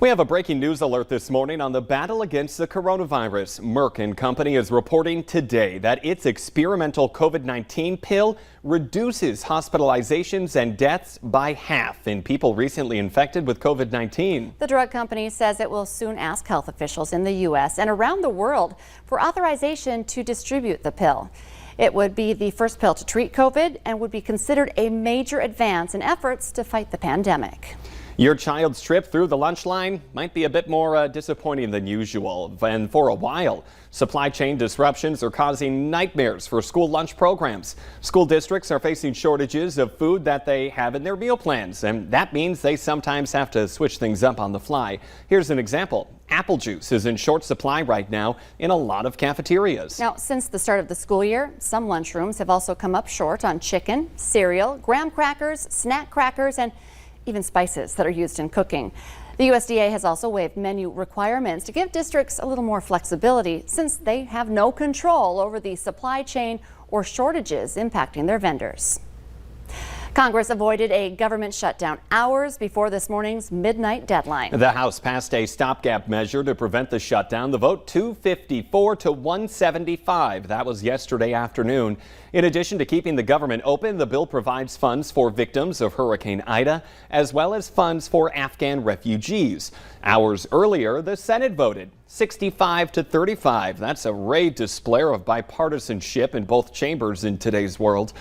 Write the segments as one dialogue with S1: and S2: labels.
S1: We have a breaking news alert this morning on the battle against the coronavirus. Merck & Company is reporting today that its experimental COVID-19 pill reduces hospitalizations and deaths by half in people recently infected with COVID-19.
S2: The drug company says it will soon ask health officials in the U.S. and around the world for authorization to distribute the pill. It would be the first pill to treat COVID and would be considered a major advance in efforts to fight the pandemic.
S1: Your child's trip through the lunch line might be a bit more disappointing than usual. And for a while, supply chain disruptions are causing nightmares for school lunch programs. School districts are facing shortages of food that they have in their meal plans, and that means they sometimes have to switch things up on the fly. Here's an example. Apple juice is in short supply right now in a lot of cafeterias.
S2: Now, since the start of the school year, some lunchrooms have also come up short on chicken, cereal, graham crackers, snack crackers, and even spices that are used in cooking. The USDA has also waived menu requirements to give districts a little more flexibility since they have no control over the supply chain or shortages impacting their vendors. Congress avoided a government shutdown hours before this morning's midnight deadline.
S1: The House passed a stopgap measure to prevent the shutdown. The vote 254 to 175. That was yesterday afternoon. In addition to keeping the government open, the bill provides funds for victims of Hurricane Ida, as well as funds for Afghan refugees. Hours earlier, the Senate voted 65 to 35. That's a rare display of bipartisanship in both chambers in today's world.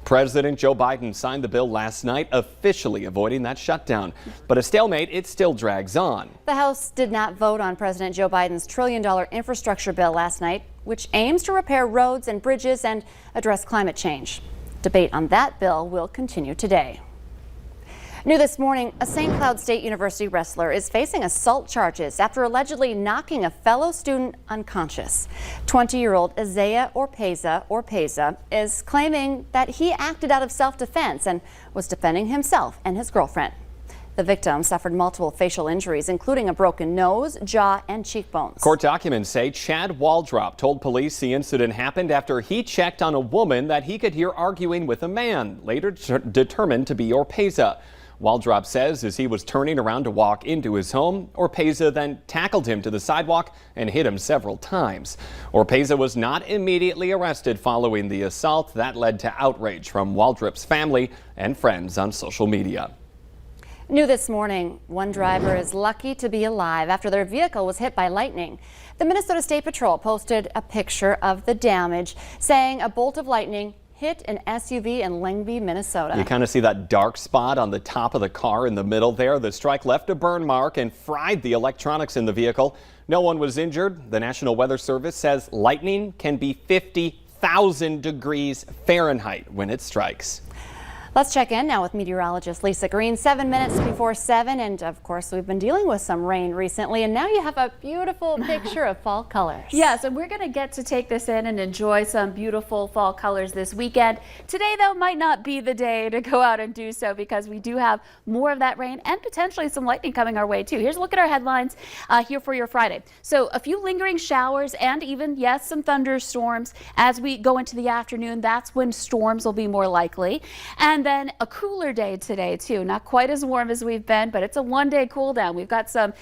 S1: President Joe Biden signed the bill last night, officially avoiding that shutdown. But a stalemate, it still drags on.
S2: The House did not vote on President Joe Biden's trillion-dollar infrastructure bill last night, which aims to repair roads and bridges and address climate change. Debate on that bill will continue today. New this morning, a St. Cloud State University wrestler is facing assault charges after allegedly knocking a fellow student unconscious. 20-year-old Isaiah Orpeza is claiming that he acted out of self-defense and was defending himself and his girlfriend. The victim suffered multiple facial injuries, including a broken nose, jaw, and cheekbones.
S1: Court documents say Chad Waldrop told police the incident happened after he checked on a woman that he could hear arguing with a man, later determined to be Orpeza. Waldrop says as he was turning around to walk into his home, Orpeza then tackled him to the sidewalk and hit him several times. Orpeza was not immediately arrested following the assault. That led to outrage from Waldrop's family and friends on social media.
S2: New this morning, one driver is lucky to be alive after their vehicle was hit by lightning. The Minnesota State Patrol posted a picture of the damage, saying a bolt of lightning hit an SUV in Lyngby, Minnesota.
S1: You kind of see that dark spot on the top of the car in the middle there. The strike left a burn mark and fried the electronics in the vehicle. No one was injured. The National Weather Service says lightning can be 50,000 degrees Fahrenheit when it strikes.
S2: Let's check in now with meteorologist Lisa Green. 7 minutes before 7, and of course we've been dealing with some rain recently, and now you have a beautiful picture of fall colors.
S3: Yes, and we're going to get to take this in and enjoy some beautiful fall colors this weekend. Today, though, might not be the day to go out and do so because we do have more of that rain and potentially some lightning coming our way too. Here's a look at our headlines here for your Friday. So a few lingering showers and even, yes, some thunderstorms as we go into the afternoon. That's when storms will be more likely. And then a cooler day today too. Not quite as warm as we've been, but it's a one-day cool down. We've got some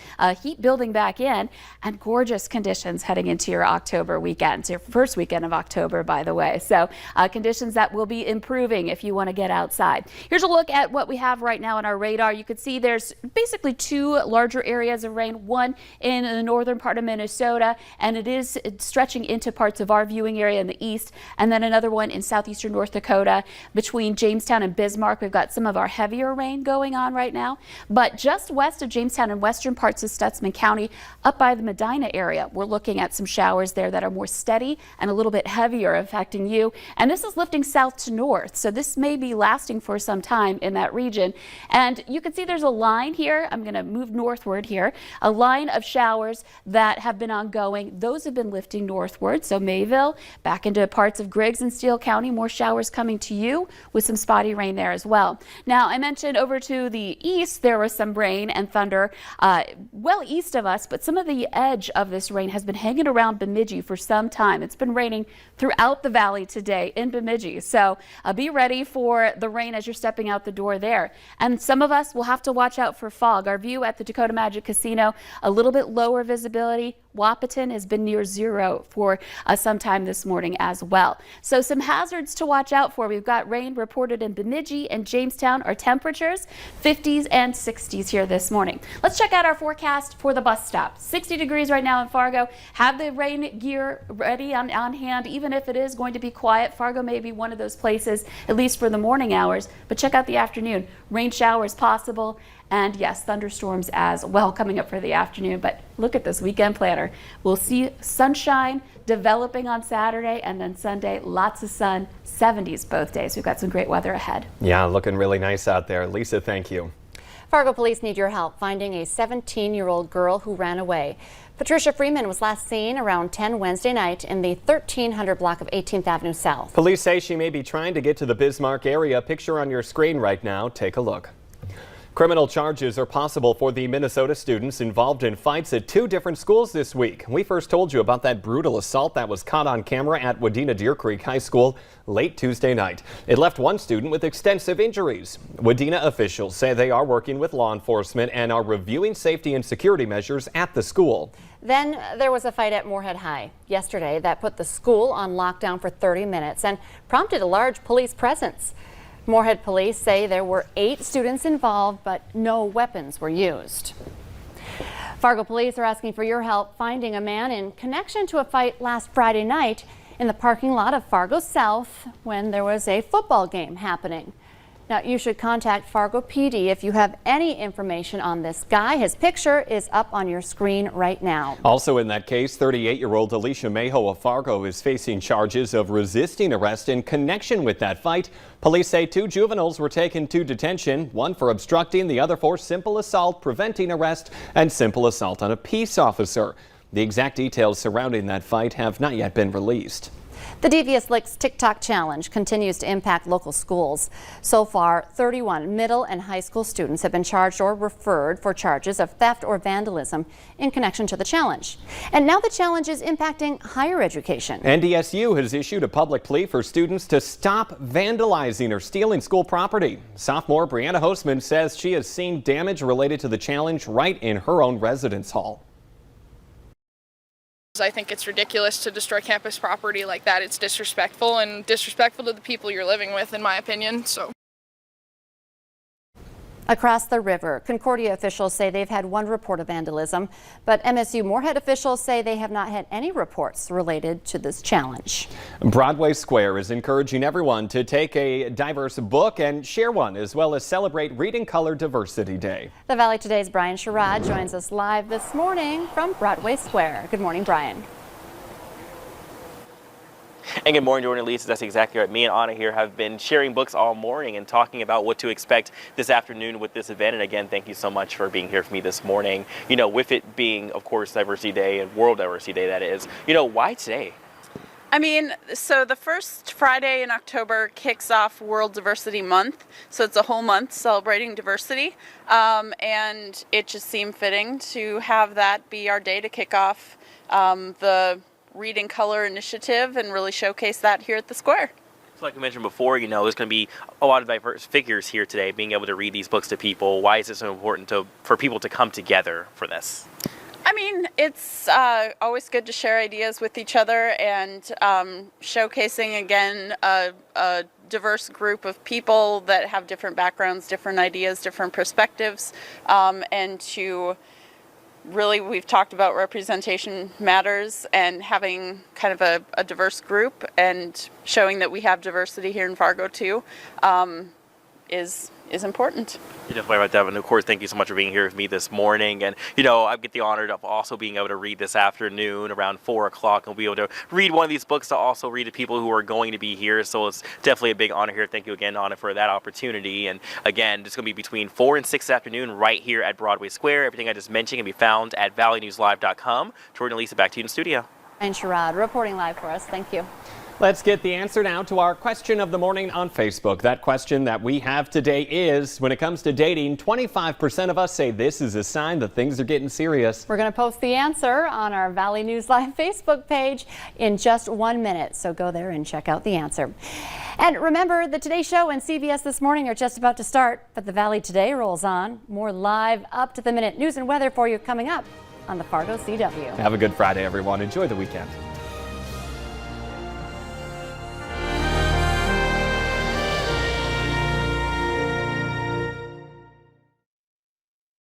S3: heat building back in and gorgeous conditions heading into your October weekend. It's your first weekend of October, by the way. So conditions that will be improving if you want to get outside. Here's a look at what we have right now on our radar. You can see there's basically two larger areas of rain, one in the northern part of Minnesota, and it is stretching into parts of our viewing area in the east, and then another one in southeastern North Dakota between Jamestown and Bismarck. We've got some of our heavier rain going on right now, but just west of Jamestown and western parts of Stutsman County up by the Medina area, we're looking at some showers there that are more steady and a little bit heavier affecting you. And this is lifting south to north, so this may be lasting for some time in that region. And you can see there's a line here. I'm going to move northward here, a line of showers that have been ongoing. Those have been lifting northward, so Mayville back into parts of Griggs and Steele County, more showers coming to you with some spotty rain rain there as well. Now, I mentioned over to the east, there was some rain and thunder well east of us, but some of the edge of this rain has been hanging around Bemidji for some time. It's been raining throughout the valley today in Bemidji. So be ready for the rain as you're stepping out the door there. And some of us will have to watch out for fog. Our view at the Dakota Magic Casino, a little bit lower visibility. Wahpeton has been near zero for some time this morning as well. So some hazards to watch out for. We've got rain reported in Bemidji and Jamestown. Our temperatures 50s and 60s here this morning. Let's check out our forecast for the bus stop. 60 degrees right now in Fargo. Have the rain gear ready on hand, even if it is going to be quiet. Fargo may be one of those places, at least for the morning hours, but check out the afternoon. Rain showers possible. And yes, thunderstorms as well coming up for the afternoon. But look at this weekend planner. We'll see sunshine developing on Saturday, and then Sunday, lots of sun, 70s both days. We've got some great weather ahead.
S1: Yeah, looking really nice out there. Lisa, thank you.
S2: Fargo police need your help finding a 17-year-old girl who ran away. Patricia Freeman was last seen around 10 Wednesday night in the 1300 block of 18th Avenue South.
S1: Police say she may be trying to get to the Bismarck area. Picture on your screen right now. Take a look. Criminal charges are possible for the Minnesota students involved in fights at 2 different schools this week. We first told you about that brutal assault that was caught on camera at Wadena Deer Creek High School late Tuesday night. It left one student with extensive injuries. Wadena officials say they are working with law enforcement and are reviewing safety and security measures at the school.
S2: Then there was a fight at Moorhead High yesterday that put the school on lockdown for 30 minutes and prompted a large police presence. Moorhead police say there were 8 students involved, but no weapons were used. Fargo police are asking for your help finding a man in connection to a fight last Friday night in the parking lot of Fargo South when there was a football game happening. Now, you should contact Fargo PD if you have any information on this guy. His picture is up on your screen right now.
S1: Also in that case, 38-year-old Alicia Mayo of Fargo is facing charges of resisting arrest in connection with that fight. Police say 2 juveniles were taken to detention, one for obstructing, the other for simple assault, preventing arrest, and simple assault on a peace officer. The exact details surrounding that fight have not yet been released.
S2: The Devious Licks TikTok challenge continues to impact local schools. So far, 31 middle and high school students have been charged or referred for charges of theft or vandalism in connection to the challenge. And now the challenge is impacting higher education.
S1: NDSU has issued a public plea for students to stop vandalizing or stealing school property. Sophomore Brianna Hostman says she has seen damage related to the challenge right in her own residence hall.
S4: I think it's ridiculous to destroy campus property like that. It's disrespectful and disrespectful to the people you're living with, in my opinion.
S2: Across the river, Concordia officials say they've had 1 report of vandalism, but MSU Moorhead officials say they have not had any reports related to this challenge.
S1: Broadway Square is encouraging everyone to take a diverse book and share one, as well as celebrate Reading Color Diversity Day.
S2: The Valley Today's Brian Sherrod joins us live this morning from Broadway Square. Good morning, Brian.
S5: And good morning, Jordan and Lisa. That's exactly right. Me and Anna here have been sharing books all morning and talking about what to expect this afternoon with this event. And again, thank you so much for being here for me this morning. You know, with it being, of course, Diversity Day and World Diversity Day, that is. You know, why today?
S6: I mean, so the first Friday in October kicks off World Diversity Month. So it's a whole month celebrating diversity. And it just seemed fitting to have that be our day to kick off the Reading Color initiative and really showcase that here at the square.
S5: So like I mentioned before, you know, there's going to be a lot of diverse figures here today, being able to read these books to people. Why is it so important for people to come together for this?
S6: I mean, it's always good to share ideas with each other and showcasing, again, a diverse group of people that have different backgrounds, different ideas, different perspectives, and to really, we've talked about representation matters and having kind of a diverse group and showing that we have diversity here in Fargo too is important.
S5: You're definitely right, Devin. Of course, thank you so much for being here with me this morning. And, you know, I get the honor of also being able to read this afternoon around 4 o'clock and be able to read one of these books to also read to people who are going to be here. So it's definitely a big honor here. Thank you again, Anna, for that opportunity. And again, it's going to be between 4 and 6 this afternoon right here at Broadway Square. Everything I just mentioned can be found at valleynewslive.com. Jordan and Lisa, back to you in the studio.
S2: And Sherrod reporting live for us. Thank you.
S1: Let's get the answer now to our question of the morning on Facebook. That question that we have today is, when it comes to dating, 25% of us say this is a sign that things are getting serious.
S2: We're going to post the answer on our Valley News Live Facebook page in just 1 minute, so go there and check out the answer. And remember, the Today Show and CBS This Morning are just about to start, but the Valley Today rolls on. More live, up-to-the-minute news and weather for you coming up on the Fargo CW.
S1: Have a good Friday, everyone. Enjoy the weekend.